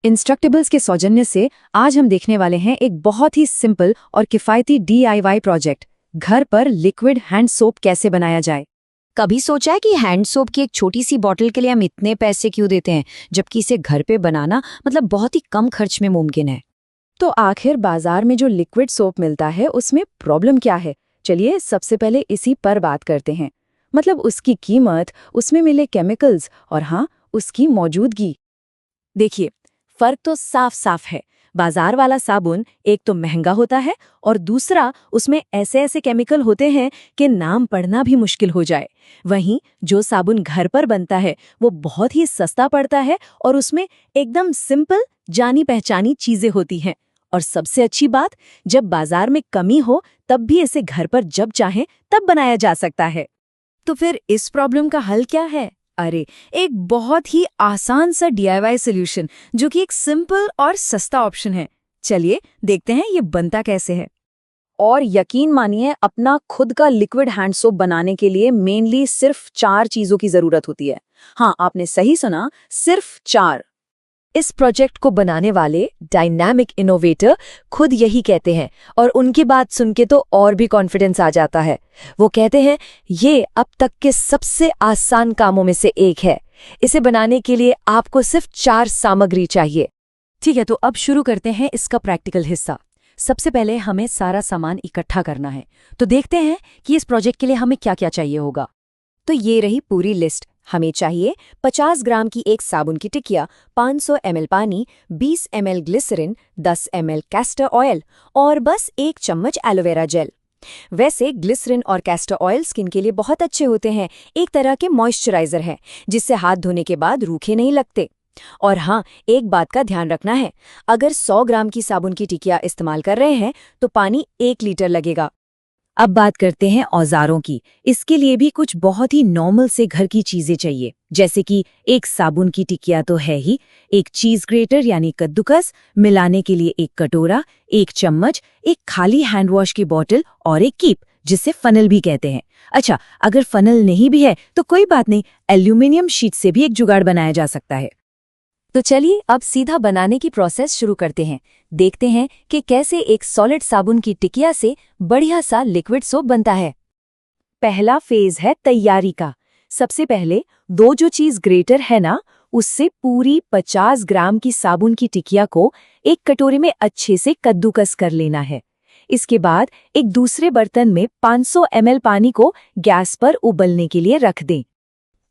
इंस्ट्रक्टेबल्स के सौजन्य से आज हम देखने वाले हैं एक बहुत ही सिंपल और किफ़ायती DIY प्रोजेक्ट, घर पर लिक्विड हैंड सोप कैसे बनाया जाए। कभी सोचा है कि हैंड सोप की एक छोटी सी बॉटल के लिए हम इतने पैसे क्यों देते हैं, जबकि इसे घर पे बनाना बहुत ही कम खर्च में मुमकिन है। तो आखिर बाजार में जो लिक्विड सोप मिलता है उसमें प्रॉब्लम क्या है? चलिए सबसे पहले इसी पर बात करते हैं। उसकी कीमत, उसमें मिले केमिकल्स और हाँ, उसकी मौजूदगी। देखिए, फर्क तो साफ साफ है। बाजार वाला साबुन एक तो महंगा होता है और दूसरा उसमें ऐसे ऐसे केमिकल होते हैं कि नाम पढ़ना भी मुश्किल हो जाए। वहीं जो साबुन घर पर बनता है वो बहुत ही सस्ता पड़ता है और उसमें एकदम सिंपल जानी पहचानी चीजें होती हैं। और सबसे अच्छी बात, जब बाजार में कमी हो तब भी इसे घर पर जब चाहे तब बनाया जा सकता है। तो फिर इस प्रॉब्लम का हल क्या है? अरे, एक बहुत ही आसान सा DIY सॉल्यूशन जो कि एक सिंपल और सस्ता ऑप्शन है। चलिए देखते हैं ये बनता कैसे है। और यकीन मानिए, अपना खुद का लिक्विड हैंड सोप बनाने के लिए मेनली सिर्फ 4 चीजों की जरूरत होती है। हाँ, आपने सही सुना, सिर्फ 4। इस प्रोजेक्ट को बनाने वाले डायनामिक इनोवेटर खुद यही कहते हैं और उनकी बात सुन के तो और भी कॉन्फिडेंस आ जाता है। वो कहते हैं ये अब तक के सबसे आसान कामों में से एक है। इसे बनाने के लिए आपको सिर्फ 4 सामग्री चाहिए। ठीक है, तो अब शुरू करते हैं इसका प्रैक्टिकल हिस्सा। सबसे पहले हमें सारा सामान इकट्ठा करना है। तो देखते हैं कि इस प्रोजेक्ट के लिए हमें क्या क्या चाहिए होगा। तो ये रही पूरी लिस्ट। हमें चाहिए 50 ग्राम की एक साबुन की टिकिया, 500 ml पानी, 20 ml glycerine, 10 ml castor oil और बस 1 चम्मच एलोवेरा जेल। वैसे ग्लिसरीन और कैस्टर ऑयल स्किन के लिए बहुत अच्छे होते हैं, एक तरह के मॉइस्चराइजर है जिससे हाथ धोने के बाद रूखे नहीं लगते। और हाँ, एक बात का ध्यान रखना है, अगर 100 ग्राम की साबुन की टिकिया इस्तेमाल कर रहे हैं तो पानी 1 लीटर लगेगा। अब बात करते हैं औजारों की। इसके लिए भी कुछ बहुत ही नॉर्मल से घर की चीजें चाहिए, जैसे कि एक साबुन की टिकिया तो है ही, एक चीज ग्रेटर यानी कद्दूकस, मिलाने के लिए एक कटोरा, एक चम्मच, एक खाली हैंड वॉश की बोतल और एक कीप, जिसे फनल भी कहते हैं। अच्छा, अगर फनल नहीं भी है तो कोई बात नहीं, एल्यूमिनियम शीट से भी एक जुगाड़ बनाया जा सकता है। तो चलिए अब सीधा बनाने की प्रोसेस शुरू करते हैं। देखते हैं कि कैसे एक सॉलिड साबुन की टिकिया से बढ़िया सा लिक्विड सोप बनता है। पहला फेज है तैयारी का। सबसे पहले जो चीज ग्रेटर है ना, उससे पूरी 50 ग्राम की साबुन की टिकिया को एक कटोरे में अच्छे से कद्दूकस कर लेना है। इसके बाद एक दूसरे बर्तन में 500 ml पानी को गैस पर उबलने के लिए रख दें।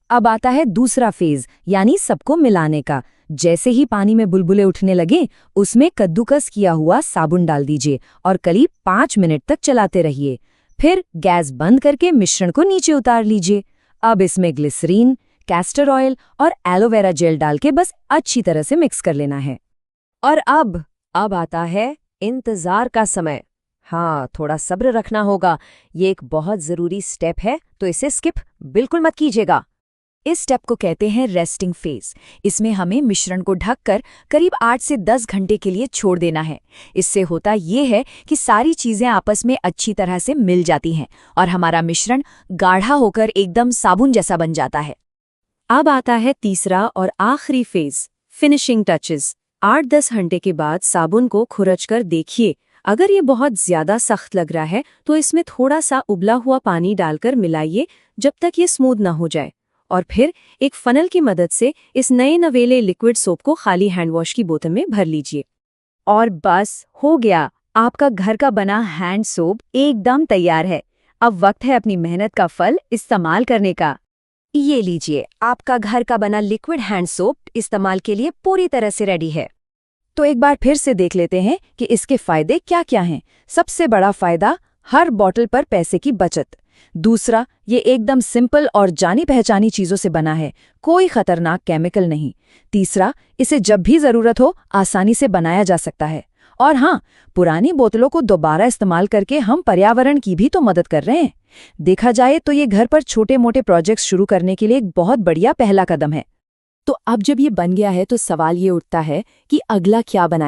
अब आता है दूसरा फेज, यानी सबको मिलाने का। जैसे ही पानी में बुलबुले उठने लगे, उसमें कद्दूकस किया हुआ साबुन डाल दीजिए और करीब 5 मिनट तक चलाते रहिए। फिर गैस बंद करके मिश्रण को नीचे उतार लीजिए। अब इसमें ग्लिसरीन, कैस्टर ऑयल और एलोवेरा जेल डाल के बस अच्छी तरह से मिक्स कर लेना है। और अब आता है इंतजार का समय। हाँ, थोड़ा सब्र रखना होगा, ये एक बहुत जरूरी स्टेप है, तो इसे स्किप बिल्कुल मत कीजिएगा। इस स्टेप को कहते हैं रेस्टिंग फेज। इसमें हमें मिश्रण को ढककर करीब 8 से 10 घंटे के लिए छोड़ देना है। इससे होता ये है कि सारी चीजें आपस में अच्छी तरह से मिल जाती हैं और हमारा मिश्रण गाढ़ा होकर एकदम साबुन जैसा बन जाता है। अब आता है तीसरा और आखिरी फेज, फिनिशिंग टचेस। 8-10 घंटे के बाद साबुन को खुरचकर देखिए। अगर ये बहुत ज्यादा सख्त लग रहा है तो इसमें थोड़ा सा उबला हुआ पानी डालकर मिलाइए जब तक ये स्मूथ ना हो जाए। और फिर एक फनल की मदद से इस नए नवेले लिक्विड सोप को खाली हैंड वॉश की बोतल में भर लीजिए। और बस हो गया, आपका घर का बना हैंड सोप एकदम तैयार है। अब वक्त है अपनी मेहनत का फल इस्तेमाल करने का। ये लीजिए, आपका घर का बना लिक्विड हैंड सोप इस्तेमाल के लिए पूरी तरह से रेडी है। तो एक बार फिर से देख लेते हैं कि इसके फायदे क्या क्या हैं। सबसे बड़ा फायदा, हर बॉटल पर पैसे की बचत। दूसरा, ये एकदम सिंपल और जानी पहचानी चीजों से बना है, कोई खतरनाक केमिकल नहीं। तीसरा, इसे जब भी जरूरत हो आसानी से बनाया जा सकता है। और हाँ, पुरानी बोतलों को दोबारा इस्तेमाल करके हम पर्यावरण की भी तो मदद कर रहे हैं। देखा जाए तो ये घर पर छोटे मोटे प्रोजेक्ट्स शुरू करने के लिए एक बहुत बढ़िया पहला कदम है। तो अब जब ये बन गया है तो सवाल ये उठता है कि अगला क्या बनाया